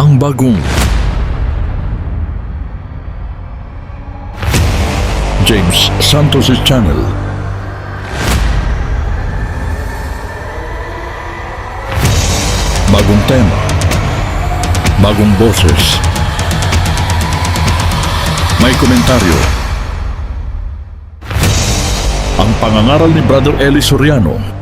ang bagong James Santos' Channel. Bagong tema, bagong boses, may komentaryo. Ang pangangaral ni Brother Eli Soriano.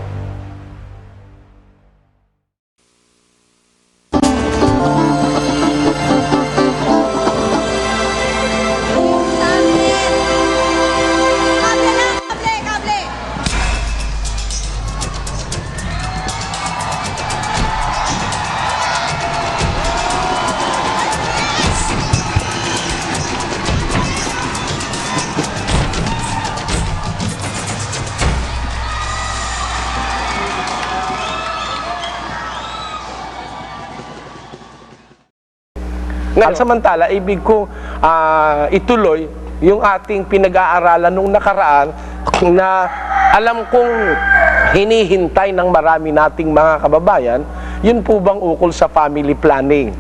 Ngayon, samantala, ibig kong ituloy yung ating pinag-aaralan nung nakaraan na alam kong hinihintay ng marami nating mga kababayan, yun po bang ukol sa family planning?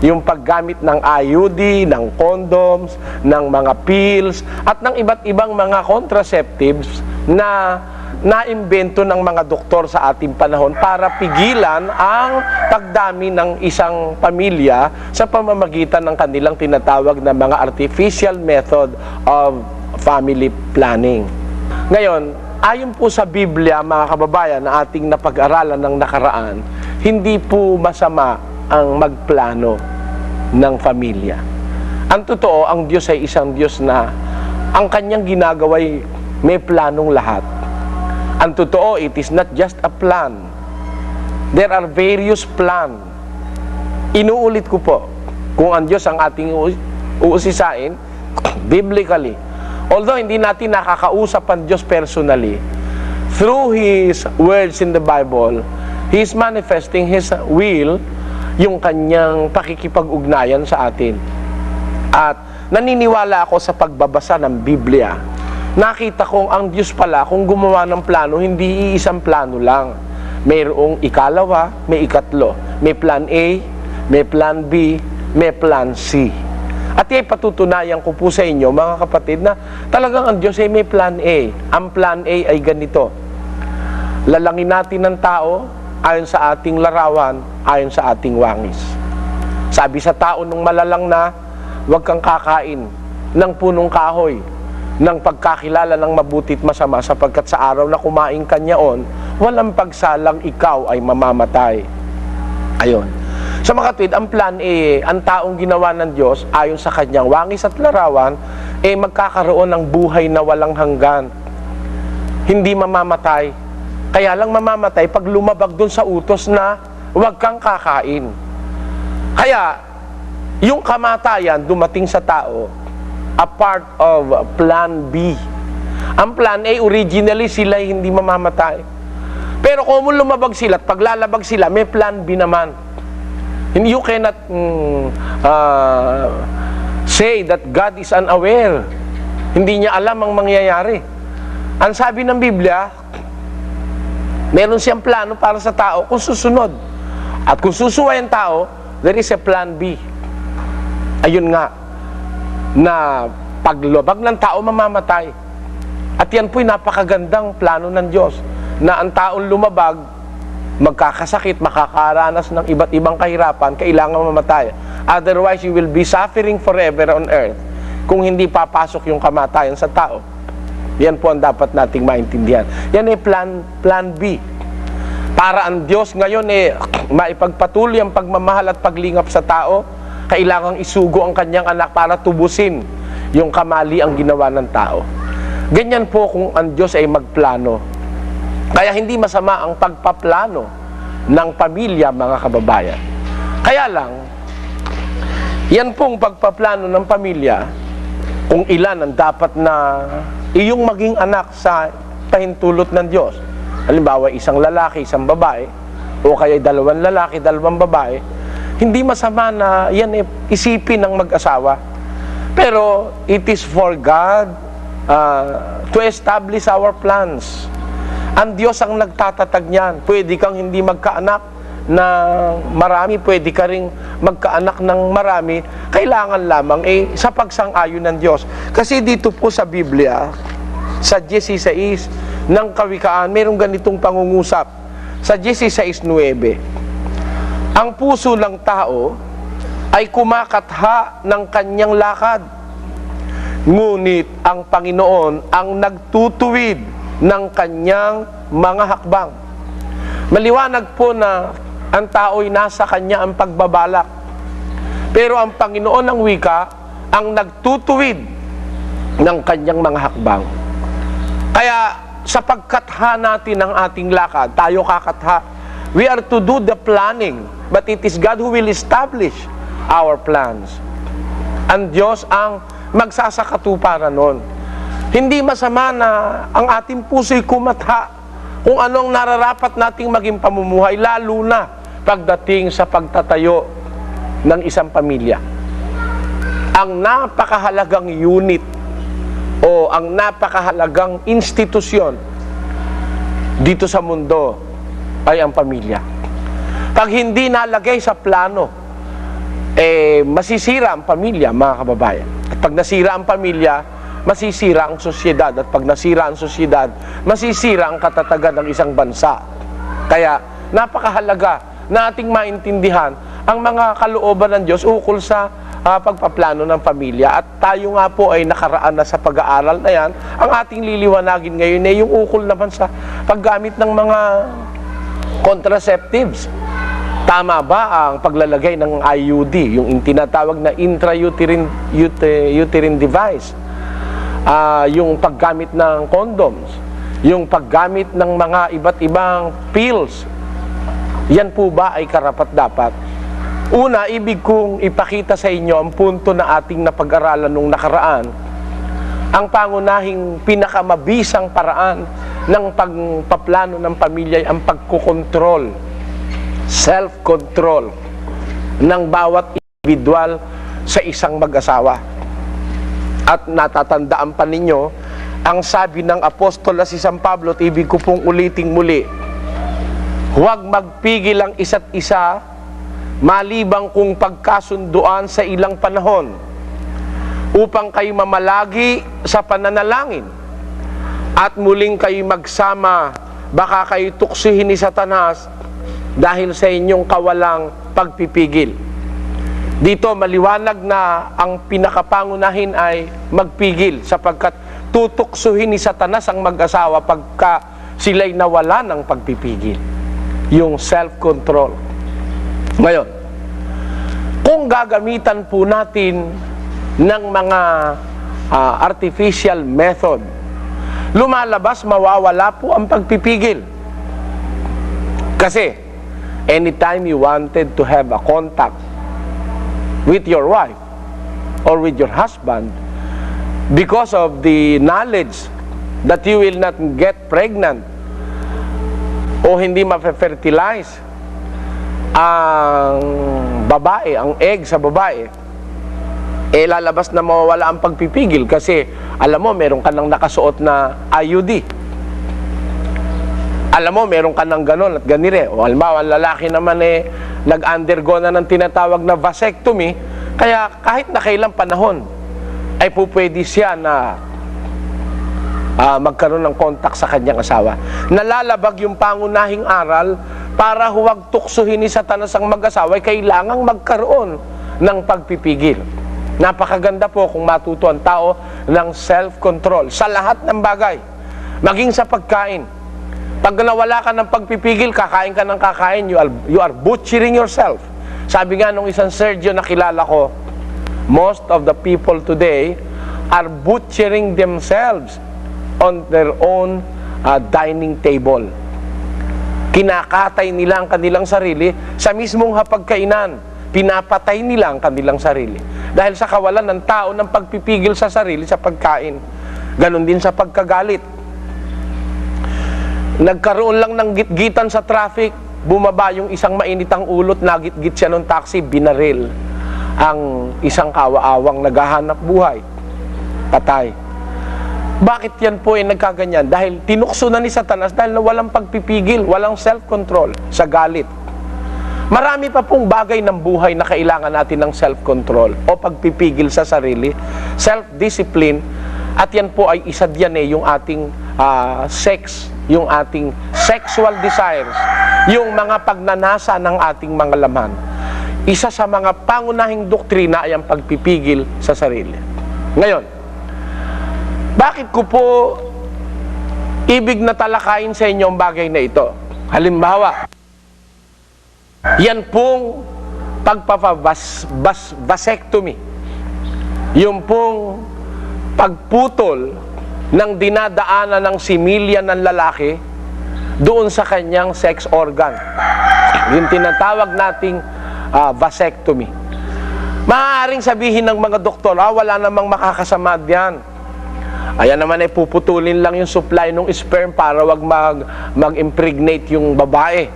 Yung paggamit ng IUD, ng condoms, ng mga pills, at ng iba't ibang mga contraceptives na naimbento ng mga doktor sa ating panahon para pigilan ang pagdami ng isang pamilya sa pamamagitan ng kanilang tinatawag na mga artificial method of family planning. Ngayon, ayon po sa Biblia, mga kababayan, na ating napag-aralan ng nakaraan, hindi po masama ang magplano ng pamilya. Ang totoo, ang Diyos ay isang Diyos na ang kanyang ginagawa'y may planong lahat. Ang totoo, it is not just a plan. There are various plan. Inuulit ko po, kung ang Diyos ang ating uusisain, biblically, although hindi natin nakakausap ang Diyos personally, through His words in the Bible, He is manifesting His will, yung kanyang pakikipag-ugnayan sa atin. At naniniwala ako sa pagbabasa ng Biblia, nakita kong ang Diyos pala, kung gumawa ng plano, hindi iisang plano lang. Mayroong ikalawa, may ikatlo. May plan A, may plan B, may plan C. At yung patutunayan ko po sa inyo, mga kapatid, na talagang ang Diyos ay may plan A. Ang plan A ay ganito: lalangin natin ng tao ayon sa ating larawan, ayon sa ating wangis. Sabi sa tao nung malalang na, huwag kang kakain ng punong kahoy, ng pagkakilala ng mabutit masama, sapagkat sa araw na kumain ka niyaon, walang pagsalang ikaw ay mamamatay. Ayon. Sa mga kapatid, ang plan A, ang taong ginawa ng Diyos, ayon sa kanyang wangis at larawan, magkakaroon ng buhay na walang hanggan. Hindi mamamatay. Kaya lang mamamatay pag lumabag dun sa utos na huwag kang kakain. Kaya, yung kamatayan dumating sa tao, a part of plan B. Ang plan A, originally sila hindi mamamatay. Pero kung lumabag sila at paglalabag sila, may plan B naman. You cannot say that God is unaware. Hindi niya alam ang mangyayari. Ang sabi ng Biblia, meron siyang plano para sa tao kung susunod. At kung susuway ang tao, there is a plan B. Ayun nga, na paglubag ng tao mamamatay. At yan po'y napakagandang plano ng Diyos, na ang taong lumabag, magkakasakit, makakaranas ng iba't ibang kahirapan, kailangan mamatay. Otherwise, you will be suffering forever on earth kung hindi papasok yung kamatayan sa tao. Yan po ang dapat nating maintindihan. Yan ay plan B. Para ang Diyos ngayon maipagpatuloy ang pagmamahal at paglingap sa tao, kailangang isugo ang kanyang anak para tubusin yung kamali ang ginawa ng tao. Ganyan po kung ang Diyos ay magplano. Kaya hindi masama ang pagpaplano ng pamilya, mga kababayan. Kaya lang, yan pong pagpaplano ng pamilya, kung ilan ang dapat na iyong maging anak sa pahintulot ng Diyos. Halimbawa, isang lalaki, isang babae, o kaya dalawang lalaki, dalawang babae, hindi masama na yan isipin ng mag-asawa. Pero it is for God to establish our plans. Ang Diyos ang nagtatatag niyan. Pwede kang hindi magkaanak, na marami, pwede ka ring magkaanak ng marami, kailangan lamang sa pagsang-ayon ng Diyos. Kasi dito po sa Biblia, sa 16 ng Kawikaan, mayroong ganitong pangungusap. Sa 16:9, ang puso ng tao ay kumakatha ng kanyang lakad, ngunit ang Panginoon ang nagtutuwid ng kanyang mga hakbang. Maliwanag po na ang tao'y nasa kanya ang pagbabalak. Pero ang Panginoon ng wika ang nagtutuwid ng kanyang mga hakbang. Kaya sa pagkatha natin ng ating lakad, tayo kakatha. We are to do the planning, but it is God who will establish our plans. Ang Diyos ang magsasakatuparan nun. Hindi masama na ang ating puso'y kumatha kung anong nararapat nating maging pamumuhay, lalo na pagdating sa pagtatayo ng isang pamilya. Ang napakahalagang unit o ang napakahalagang institusyon dito sa mundo ay ang pamilya. Pag hindi nalagay sa plano, masisira ang pamilya, mga kababayan. At pag nasira ang pamilya, masisira ang sosyedad. At pag nasira ang sosyedad, masisira ang katatagan ng isang bansa. Kaya napakahalaga na ating maintindihan ang mga kalooban ng Diyos ukol sa pagpaplano ng pamilya. At tayo nga po ay nakaraan na sa pag-aaral na yan. Ang ating liliwanagin ngayon ay yung ukol naman sa paggamit ng mga contraceptives. Tama ba ang paglalagay ng IUD, yung tinatawag na intrauterine device? Yung paggamit ng condoms, yung paggamit ng mga iba't ibang pills, yan po ba ay karapat-dapat? Una, ibig kong ipakita sa inyo ang punto na ating napag-aralan nung nakaraan. Ang pangunahing pinakamabisang paraan ng pagpaplano ng pamilya ay ang pagkukontrol, self-control ng bawat individual sa isang mag-asawa. At natatandaan pa ninyo, ang sabi ng apostol na si San Pablo, at ibig ko pong uliting muli, huwag magpigil ang isa't isa, malibang kung pagkasunduan sa ilang panahon, upang kayo mamalagi sa pananalangin, at muling kayo magsama, baka kayo tuksihin ni Satanas dahil sa inyong kawalang pagpipigil. Dito maliwanag na ang pinakapangunahin ay magpigil, sapagkat tutuksuhin ni Satanas ang mag-asawa pagka sila'y nawala ng pagpipigil. Yung self-control. Ngayon, kung gagamitan po natin ng mga artificial method, lumalabas, mawawala po ang pagpipigil. Kasi, anytime you wanted to have a contact with your wife or with your husband, because of the knowledge that you will not get pregnant o hindi ma-fertilize ang babae, ang egg sa babae, lalabas na mawawala ang pagpipigil kasi alam mo, meron ka nang nakasuot na IUD. Alam mo, meron ka nang ganon at ganire. O halimbawa, ang lalaki naman nag-undergo na ng tinatawag na vasectomy, kaya kahit na kailang panahon ay pupwede siya na magkaroon ng contact sa kanyang asawa. Nalalabag yung pangunahing aral para huwag tuksuhin ni Satanas ang mag-asawa, ay kailangang magkaroon ng pagpipigil. Napakaganda po kung matuto ang tao ng self-control sa lahat ng bagay, maging sa pagkain. Pag nawala ka ng pagpipigil, kakain ka ng kakain, you are butchering yourself. Sabi nga nung isang surgeon na kilala ko, most of the people today are butchering themselves on their own dining table. Kinakatay nila ang kanilang sarili sa mismong hapagkainan. Pinapatay nila ang kanilang sarili dahil sa kawalan ng tao ng pagpipigil sa sarili sa pagkain. Ganon din sa pagkagalit. Nagkaroon lang ng gitgitan sa traffic, bumaba yung isang mainitang ulot, nagitgit siya ng taxi, binaril ang isang kawa-awang naghahanap buhay. Patay. Bakit yan po ay nagkaganyan? Dahil tinukso na ni Satanas dahil na walang pagpipigil, walang self-control sa galit. Marami pa pong bagay ng buhay na kailangan natin ng self-control o pagpipigil sa sarili, self-discipline, at yan po ay isa diyan yung ating sex, yung ating sexual desires, yung mga pagnanasa ng ating mga laman. Isa sa mga pangunahing doktrina ay ang pagpipigil sa sarili. Ngayon, bakit ko po ibig na talakayin sa inyo ang bagay na ito? Halimbawa, yan pong pagpapavasectomy, yung pong pagputol ng dinadaanan ng similya ng lalaki doon sa kanyang sex organ. Yung tinatawag nating vasectomy. Maaaring sabihin ng mga doktor, wala namang makakasama diyan. Ayan naman ay puputulin lang yung supply ng sperm para wag mag-impregnate yung babae.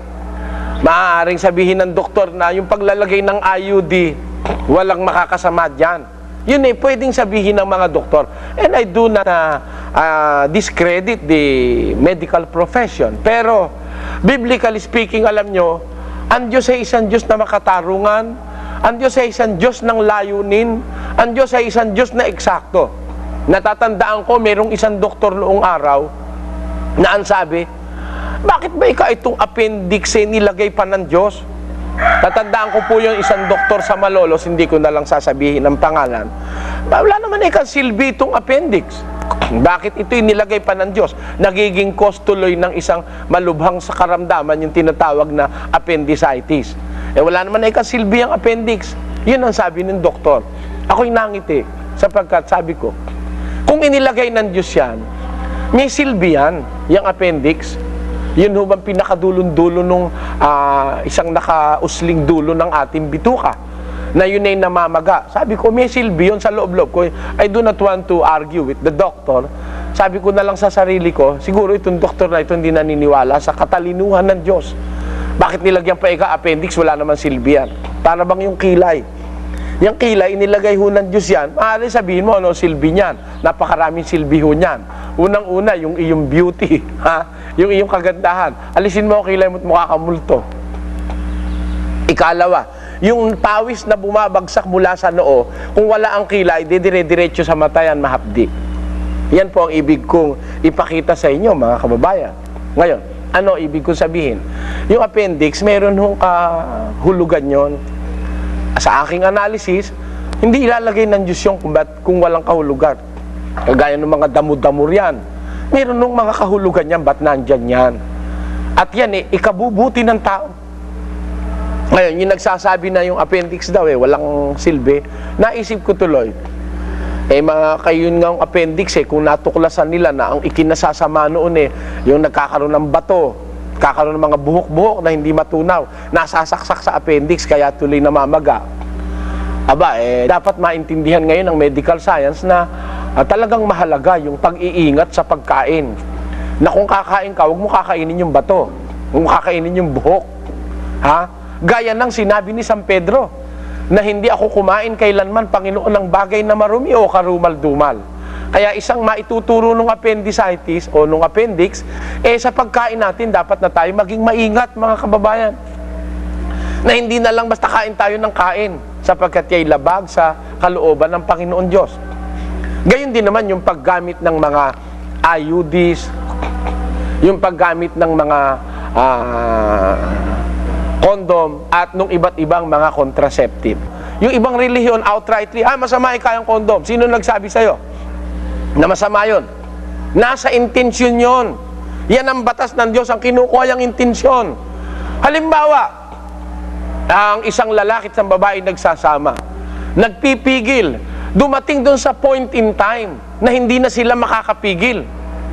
Maaaring sabihin ng doktor na yung paglalagay ng IUD, walang makakasama diyan. Yun pwedeng sabihin ng mga doktor. And I do not discredit the medical profession. Pero, biblically speaking, alam nyo, ang Diyos ay isang Diyos na makatarungan, ang Diyos ay isang Diyos ng layunin, ang Diyos ay isang Diyos na eksakto. Natatandaan ko, merong isang doktor noong araw na ang sabi, bakit ba itong appendix nilagay pa ng Diyos? Tatandaan ko po yung isang doktor sa Malolos, hindi ko na lang sasabihin ang pangalan. Wala naman silbi itong appendix. Bakit ito nilagay pa ng Diyos? Nagiging cause tuloy ng isang malubhang sa karamdaman, yung tinatawag na appendicitis. Wala naman silbi ang appendix. Yun ang sabi ng doktor. Ako'y nangiti, sapagkat sabi ko, kung inilagay ng Diyos yan, may silbi yan, yung appendix. Yun ho bang pinakadulon-dulo nung isang nakausling dulo ng ating bituka na yun ay namamaga. Sabi ko, may silbi yun sa loob-loob ko. I do not want to argue with the doctor. Sabi ko na lang sa sarili ko, siguro itong doktor na ito hindi naniniwala sa katalinuhan ng Diyos. Bakit nilagyan pa appendix? Wala naman silbi yan. Para bang yung kilay? Yung kilay, inilagay ho ng Diyos yan. Maaari sabihin mo, ano silbi niyan? Napakaraming silbi ho niyan. Unang-una, yung iyong beauty, yung iyong kagandahan. Alisin mo ang kilay mo at mukha kang multo. Ikalawa, yung pawis na bumabagsak mula sa noo, kung wala ang kilay, dire-diretso sa mata yan, mahapdi. Yan po ang ibig kong ipakita sa inyo, mga kababayan. Ngayon, ano ibig kong sabihin? Yung appendix, meron hong hulugan yon. Sa aking analysis, hindi ilalagay ng Diyos yung kung walang kahulugan. Kagaya ng mga damo-damo yan. Meron nung mga kahulugan yan, ba't nandyan yan? At yan ikabubuti ng tao. Ngayon, yung nagsasabi na yung appendix daw walang silbi, naisip ko tuloy, mga kayo nga ang appendix kung natuklasan nila na ang ikinasasama noon yung nagkakaroon ng bato, kakaroon ng mga buhok-buhok na hindi matunaw, nasasaksak sa appendix, kaya tuloy namamaga. Dapat maintindihan ngayon ng medical science na talagang mahalaga yung pag-iingat sa pagkain. Na kung kakain ka, huwag mo kakainin yung bato, huwag mo kakainin yung buhok. Gaya ng sinabi ni San Pedro, na hindi ako kumain kailanman, Panginoon, ng bagay na marumi o karumal-dumal. Kaya isang maituturo ng appendicitis o ng appendix, sa pagkain natin, dapat na tayo maging maingat, mga kababayan. Na hindi na lang basta kain tayo ng kain, sapagkat ya'y labag sa kalooban ng Panginoon Diyos. Gayon din naman yung paggamit ng mga IUDs, yung paggamit ng mga condom at nung iba't ibang mga contraceptive. Yung ibang relihiyon outrightly, masama kayang condom. Sino nagsabi sa'yo na masama yun? Nasa intensyon yun. Yan ang batas ng Diyos, ang kinukuha yung intensyon. Halimbawa, ang isang lalaki at isang babae nagsasama, nagpipigil, dumating doon sa point in time na hindi na sila makakapigil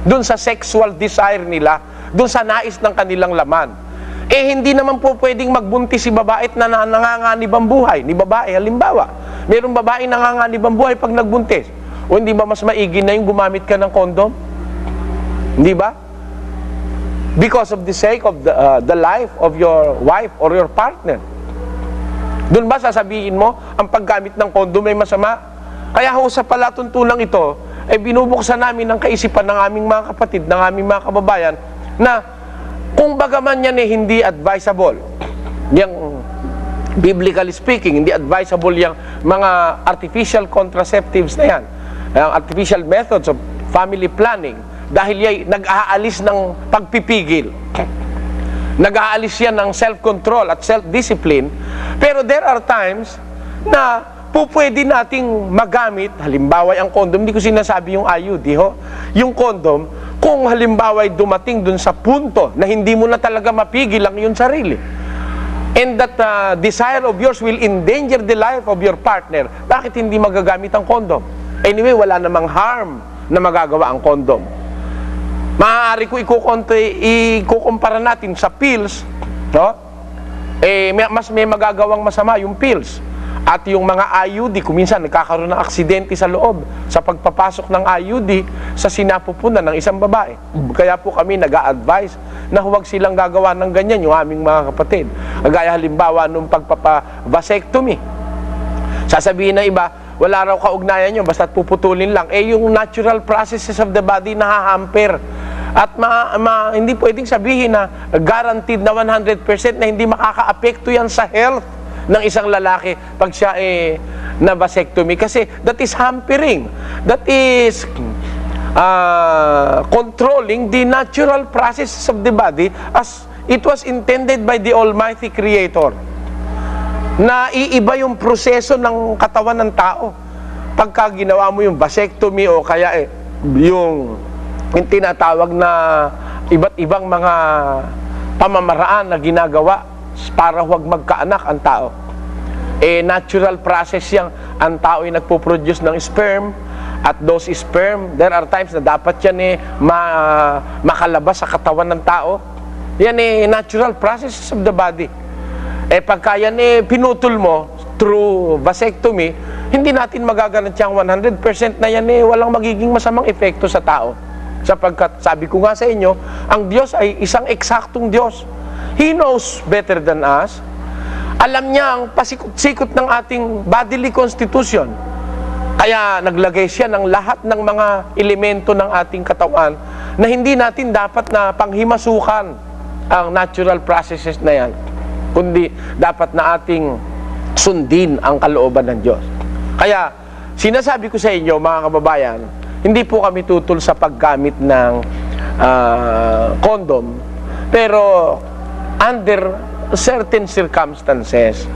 doon sa sexual desire nila, doon sa nais ng kanilang laman. Hindi naman po pwedeng magbuntis si babae at nanganganib ang buhay ni babae. Halimbawa, mayroong babae nanganganib ang buhay pag nagbuntis. O hindi ba mas maigi na yung gumamit ka ng kondom? Hindi ba? Because of the sake of the life of your wife or your partner. Doon ba sasabihin mo, ang paggamit ng kondom ay masama? Kaya ho sa palatuntunan ito, binubuksan namin ang kaisipan ng aming mga kapatid, ng aming mga kababayan, na kung bagaman yan hindi advisable, yung biblically speaking, hindi advisable yung mga artificial contraceptives na yan, ang artificial methods of family planning, dahil yan nag-aalis ng pagpipigil. Nag-aalis yan ng self-control at self-discipline. Pero there are times na pwede nating magamit, halimbawa ang condom, hindi ko sinasabi yung IUD, yung condom, kung halimbawa ay dumating dun sa punto na hindi mo na talaga mapigil ang iyong sarili. And that desire of yours will endanger the life of your partner. Bakit hindi magagamit ang condom? Anyway, wala namang harm na magagawa ang condom. Maaari ko ikukumpara natin sa pills, no? Mas may magagawang masama yung pills. At yung mga IUD, kung minsan nagkakaroon ng aksidente sa loob sa pagpapasok ng IUD sa sinapupunan ng isang babae. Kaya po kami nag-a-advise na huwag silang gagawa ng ganyan, yung aming mga kapatid. Kagaya halimbawa nung pagpapa-vasectomy. Sasabihin na iba, wala raw kaugnayan yun, basta't puputulin lang. Yung natural processes of the body nahahamper. At hindi pwedeng sabihin na guaranteed na 100% na hindi makaka-apekto yan sa health ng isang lalaki pag siya na vasectomy. Kasi that is hampering. That is controlling the natural processes of the body as it was intended by the Almighty Creator. Na iiba yung proseso ng katawan ng tao pagka ginawa mo yung vasectomy o kaya yung tinatawag na iba't ibang mga pamamaraan na ginagawa para huwag magkaanak ang tao. Natural process yang ang tao ay nagpo-produce ng sperm, at those sperm, there are times na dapat yan makalabas sa katawan ng tao. Yan natural processes of the body. Pagka yan pinutol mo through vasectomy, hindi natin magaganat yung 100% na yan walang magiging masamang epekto sa tao. Sapagkat sabi ko nga sa inyo, ang Diyos ay isang eksaktong Diyos. He knows better than us. Alam niya ang pasikot-sikot ng ating bodily constitution. Kaya naglagay siya ng lahat ng mga elemento ng ating katawan na hindi natin dapat na panghimasukan ang natural processes na yan, kundi dapat na ating sundin ang kalooban ng Diyos. Kaya sinasabi ko sa inyo, mga kababayan, hindi po kami tutol sa paggamit ng condom, pero under certain circumstances,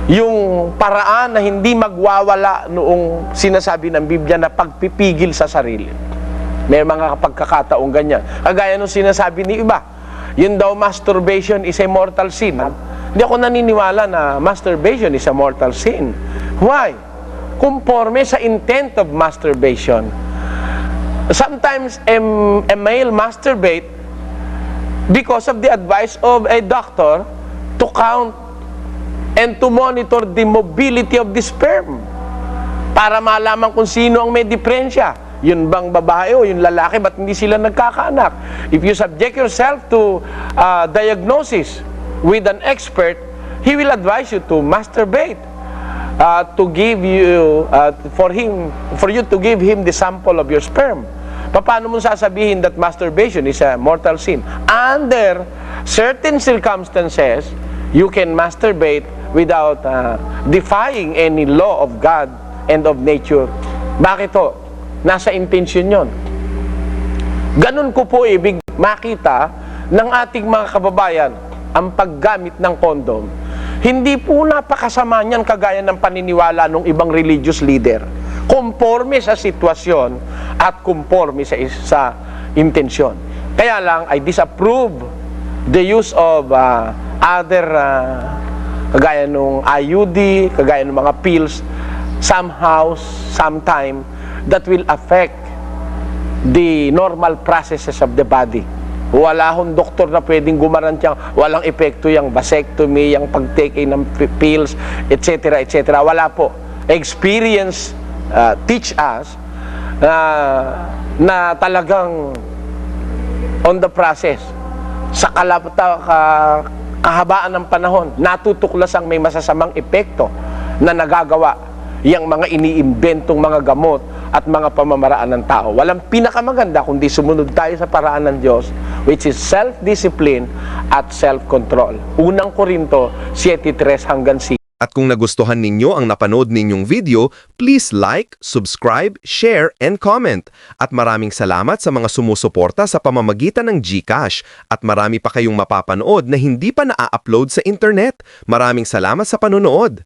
yung paraan na hindi magwawala noong sinasabi ng Biblia na pagpipigil sa sarili. May mga pagkakataong ganyan. Kagaya nung sinasabi ni iba, yun daw masturbation is a mortal sin. Hindi ako naniniwala na masturbation is a mortal sin. Why? Conforme sa intent of masturbation. Sometimes a male masturbate because of the advice of a doctor to count and to monitor the mobility of the sperm para malaman kung sino ang may diferensya. Yun bang babae o yung lalaki, ba't hindi sila nagkakaanak? If you subject yourself to diagnosis with an expert, he will advise you to masturbate, to give you for you to give him the sample of your sperm. Paano mo sasabihin that masturbation is a mortal sin? Under certain circumstances, you can masturbate without defying any law of God and of nature. Bakit to? Nasa intention yon. Ganun ko po ibig makita ng ating mga kababayan ang paggamit ng kondom. Hindi po napakasama niyan kagaya ng paniniwala ng ibang religious leader. Conforme sa sitwasyon at conforme sa intensyon. Kaya lang, I disapprove the use of other kagaya nung IUD, kagaya ng mga pills, somehow, sometime, that will affect the normal processes of the body. Wala hong doktor na pwedeng gumarantiyang walang epekto yung vasectomy, yung pag-take ng pills, etc., etc. Wala po. Experience teach us na talagang on the process, sa kahabaan ng panahon, natutuklas ang may masasamang epekto na nagagawa yung mga iniimbentong mga gamot at mga pamamaraan ng tao. Walang pinakamaganda kundi sumunod tayo sa paraan ng Diyos, which is self-discipline at self-control. Unang Korinto 7:3 hanggang 5. At kung nagustuhan ninyo ang napanood ninyong video, please like, subscribe, share, and comment. At maraming salamat sa mga sumusuporta sa pamamagitan ng GCash. At marami pa kayong mapapanood na hindi pa na-upload sa internet. Maraming salamat sa panonood.